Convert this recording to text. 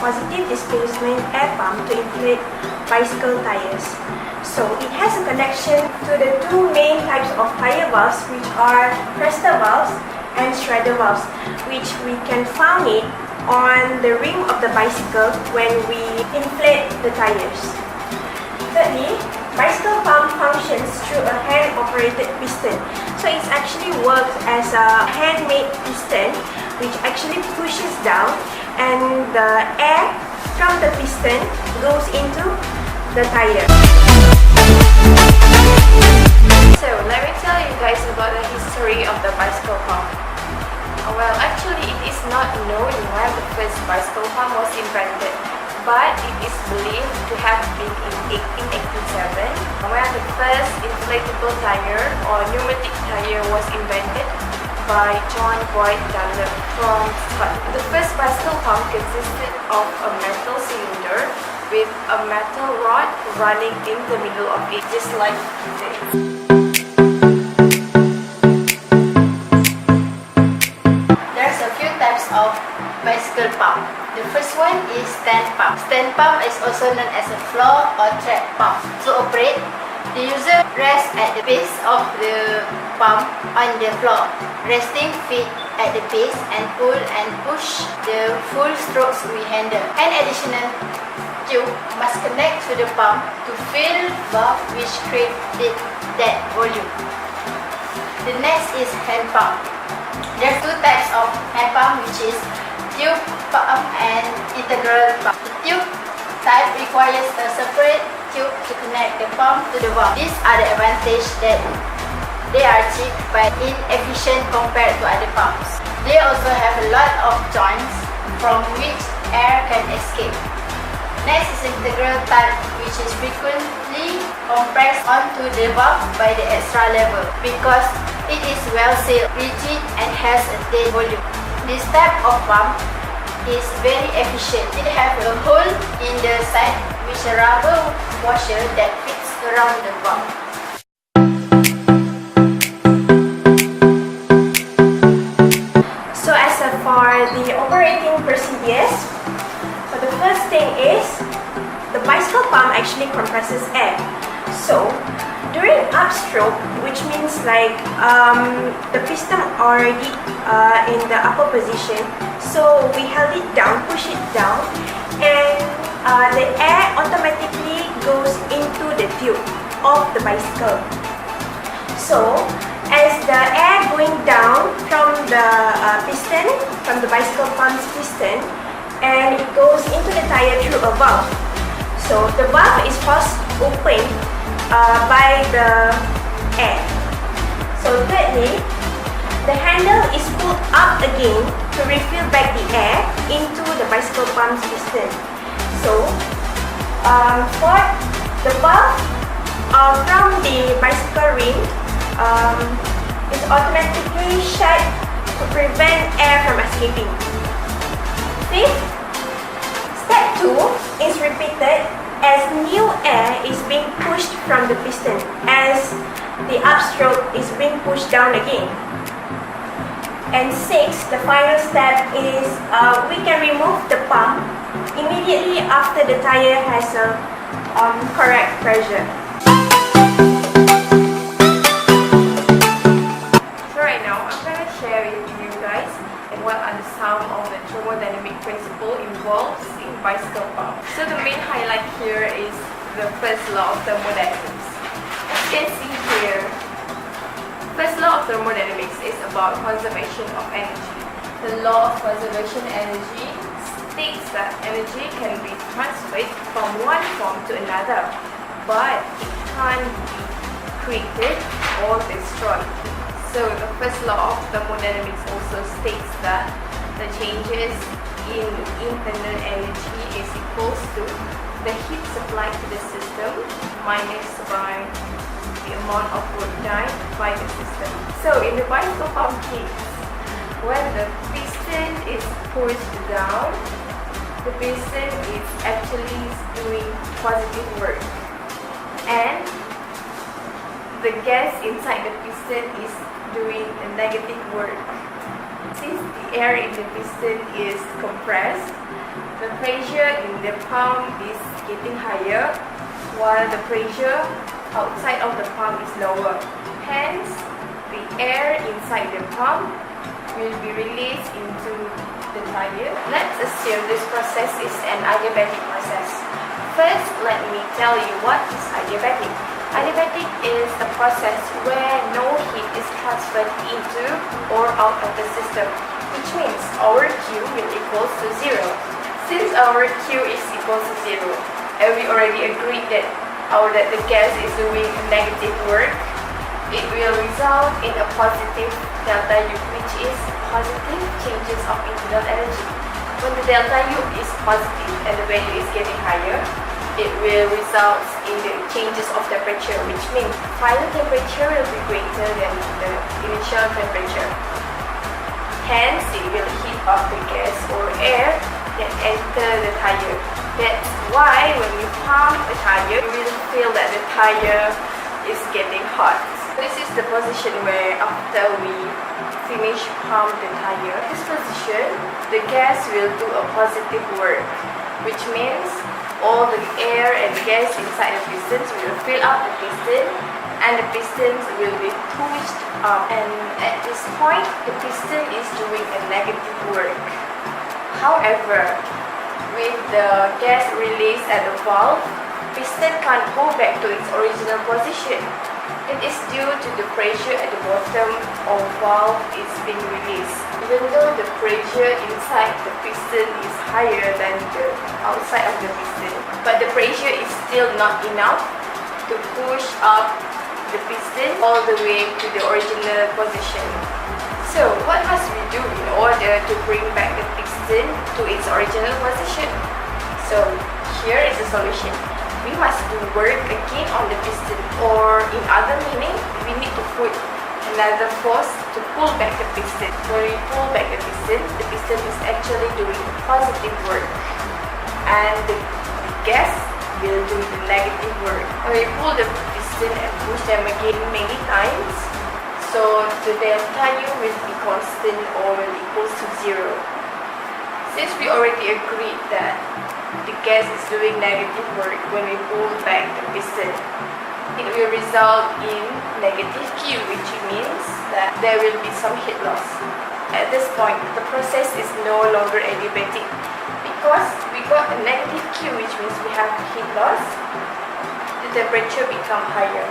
positive displacement air pump to inflate bicycle tires. So it has a connection to the two main types of tire valves, which are pressure valves and shredder valves, which we can find it on the rim of the bicycle when we inflate the tires. Thirdly, bicycle pump functions through a hand-operated piston. So it actually works as a handmade piston which actually pushes down, and the air from the piston goes into the tire. So let me tell you guys about the history of the bicycle pump. Well, actually it is not known when the first bicycle pump was invented, but it is believed to have been in 1887 when the first inflatable tire or pneumatic tire was invented by John Boyd Dunlop from Scotland. The first bicycle pump consisted of a metal cylinder with a metal rod running in the middle of it, just like this. There's a few types of bicycle pump. The first one is stand pump. Stand pump is also known as a floor or track pump. To operate, the user rests at the base of the pump on the floor, resting feet at the base, and pull and push the full strokes with handle. An additional tube must connect to the pump to fill valve which create that volume. The next is hand pump. There are two types of hand pump, which is tube pump and integral pump. The tube type requires a separate tube to connect the pump to the valve. These are the advantages that they are cheap but inefficient compared to other pumps. They also have a lot of joints from which air can escape. Next is integral type, which is frequently compressed onto the valve by the extra level because it is well sealed, rigid, and has a dead volume. This type of pump is very efficient. It has a hole in the side with a rubber washer that fits around the valve. So as for the operating procedures, so the first thing is the bicycle pump actually compresses air. So during upstroke, which means like the piston already in the upper position, so we held it down, push it down, and the air automatically goes into the tube of the bicycle. So as the air going down from the piston, from the bicycle pump's piston, and it goes into the tire through a valve. So the valve is forced open by the air. So thirdly, the handle is pulled up again to refill back the air into the bicycle pump's piston. So fourth, the valve from the bicycle ring is automatically shut to prevent air from escaping. Fifth, step 2 is repeated as new air is being pushed from the piston as the upstroke is being pushed down again. And sixth, the final step is we can remove the pump immediately after the tire has a correct pressure. So right now, I'm going to share with you guys what are some of the thermodynamic principles involved in bicycle pump. So the main highlight here is the first law of thermodynamics. As you can see here, first law of thermodynamics is about conservation of energy. The law of conservation energy states that energy can be transferred from one form to another, but it can't be created or destroyed. So the first law of thermodynamics also states that the changes in internal energy is equals to the heat supplied to the system minus by the amount of work done by the system. So in the bicycle pump case, when the piston is pushed down, the piston is actually doing positive work, and the gas inside the piston is doing a negative work. Since the air in the piston is compressed, the pressure in the pump is getting higher while the pressure outside of the pump is lower. Hence, the air inside the pump will be released into the tire. Let's assume this process is an adiabatic process. First, let me tell you what is adiabatic. Adiabatic is a process where no heat is transferred into or out of the system, which means our Q will equal to 0. Since our Q is equal to 0, and we already agreed that the gas is doing negative work, it will result in a positive delta U, which is positive changes of internal energy. When the delta U is positive and the value is getting higher, it will result in the changes of temperature, which means final temperature will be greater than the initial temperature. Hence, it will heat up the gas or air that enter the tire. That's why when you pump a tire, you will feel that the tire is getting hot. This is the position where after we finish pump the tire, this position, the gas will do a positive work, which means all the air and gas inside the pistons will fill up the piston and the pistons will be pushed up, and at this point the piston is doing a negative work. However, with the gas released at the valve, piston can't go back to its original position. It is due to the pressure at the bottom of valve is being released. Even though the pressure inside the piston is higher than the outside of the piston, but the pressure is still not enough to push up the piston all the way to the original position. So what must we do in order to bring back the piston to its original position? So here is the solution. We must do work again on the piston, or in other meaning, we need to put another force to pull back the piston. When we pull back the piston is actually doing positive work, and the gas will do the negative work. When we pull the piston and push them again many times, so the delta U will be constant or will equal to 0. Since we already agreed that the gas is doing negative work when we pull back the piston, it will result in negative Q, which means that there will be some heat loss. At this point, the process is no longer adiabatic because we got a negative Q, which means we have heat loss. The temperature becomes higher.